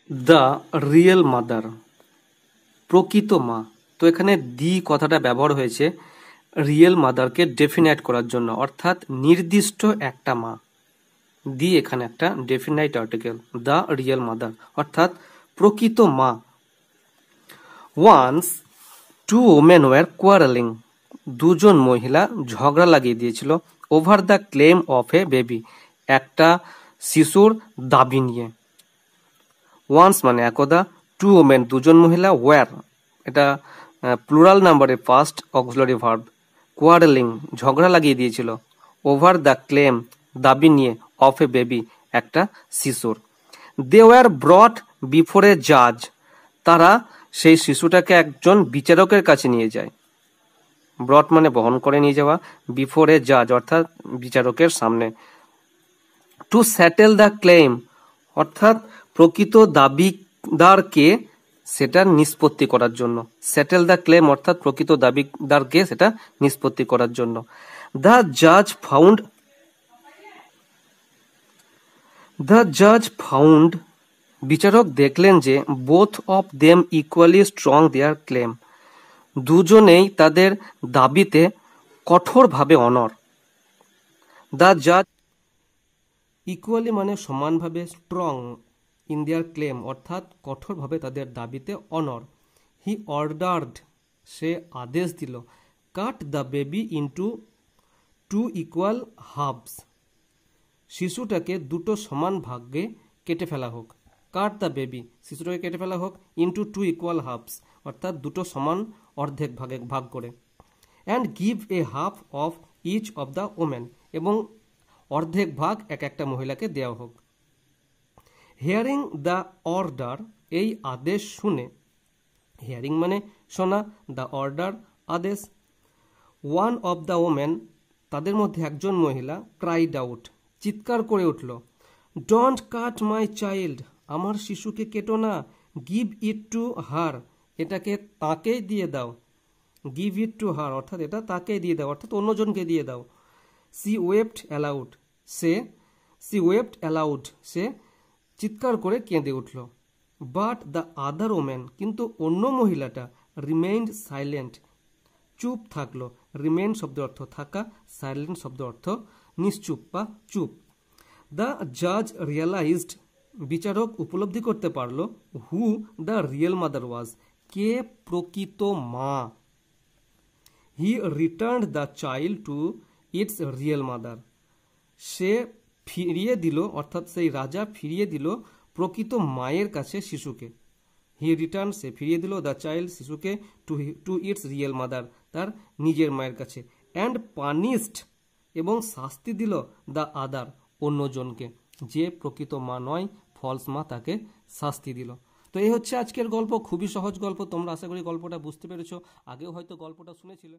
The real mother, প্রকৃত মা। তো এখানে দি কথাটা ব্যবহার হয়েছে রিয়েল মাদারকে ডেফিনাইট করার জন্য, অর্থাৎ নির্দিষ্ট একটা মা। দি এখানে একটা definite article, the real mother অর্থাৎ প্রকৃত মা। Once two women were quarrelling, দুজন মহিলা ঝগড়া লাগিয়ে দিয়েছিল over the claim of a baby, একটা শিশুর দাবি নিয়ে। ওয়ান্স মানে একদা, টু ওমেন দুজন মহিলা, ওয়ার এটা প্লুরাল নাম্বারের ফার্স্ট অক্সিলারি ভার্ব, কোয়ারেলিং ঝগড়া লাগিয়ে দিয়েছিল, ওভার দ্য ক্লেম দাবি নিয়ে, অফ এ বেবি একটা শিশুর। দে ওয়ার ব্রট বিফোর এ জাজ, তারা সেই শিশুটাকে একজন বিচারকের কাছে নিয়ে যায়। ব্রট মানে বহন করে নিয়ে যাওয়া, বিফোর এ জাজ অর্থাৎ বিচারকের সামনে। টু সেটেল দ্য ক্লেম অর্থাৎ প্রকৃত দাবিদারকে সেটা নিষ্পত্তি করার জন্য। সেটেল দ্য ক্লেম অর্থাৎ প্রকৃত দাবিদারকে সেটা নিষ্পত্তি করার জন্য। দ্য জাজ ফাউন্ড বিচারক দেখলেন যে both of them equally strong their claim, দুজনেই তাদের দাবিতে কঠোরভাবে অনর। দ্য জাজ ইকুয়ালি মানে সমানভাবে, স্ট্রং ইন দেয়ার ক্লেম অর্থাৎ কঠোরভাবে তাদের দাবিতে অনর। হি অর্ডার্ড সে আদেশ দিল, cut the baby into two equal halves, শিশুটাকে দুটো সমান ভাগে কেটে ফেলা হোক। কাট দ্য বেবি শিশুটাকে কেটে ফেলা হোক, ইন্টু টু ইকুয়াল হাফস অর্থাৎ দুটো সমান অর্ধেক ভাগ করে। And give a half of each of the women, এবং অর্ধেক ভাগ এক একটা মহিলাকে দেওয়া হোক। হিয়ারিং দ্য অর্ডার এই আদেশ শুনে, হিয়ারিং মানে শোনা, দ্য অর্ডার আদেশ। ওয়ান অফ দ্য ওমেন তাদের মধ্যে একজন মহিলা, ক্রাইড আউট চিৎকার করে উঠল, ডোন্ট কাট মাই চাইল্ড আমার শিশুকে কেটো না, গিভ ইট টু হার এটাকে তাকেই দিয়ে দাও। গিভ ইট টু হার অর্থাৎ এটা তাকেই দিয়ে দাও অর্থাৎ অন্যজনকে দিয়ে দাও। সি ওয়েপ্ট অ্যালাউড সে চিৎকার করে কেঁদে উঠল। বাট দ্য আদার ওমেন কিন্তু অন্য মহিলাটা, রিমেইন্ড সাইলেন্ট চুপ থাকলো। রিমেইন শব্দ অর্থ থাকা, সাইলেন্ট শব্দ অর্থ নিশ্চুপ বা চুপ। দ্য জাজ রিয়েলাইজড বিচারক উপলব্ধি করতে পারল, who the real mother was কে প্রকৃত মা। He returned the child to its real mother সে ফিরিয়ে দিল অর্থাৎ সেই রাজা ফিরিয়ে দিল প্রকৃত মায়ের কাছে শিশুকে। হি রিটার্ন সে ফিরিয়ে দিল, দ্য চাইল্ড শিশুকে, টু ইটস রিয়েল মাদার তার নিজের মায়ের কাছে। অ্যান্ড পানিশড এবং শাস্তি দিল দ্য আদার অন্যজনকে, যে প্রকৃত মা নয় ফলস মা তাকে শাস্তি দিল। তো এই হচ্ছে আজকের গল্প, খুবই সহজ গল্প। তোমরা আশা করি গল্পটা বুঝতে পেরেছো, আগেও হয়তো গল্পটা শুনেছিলে।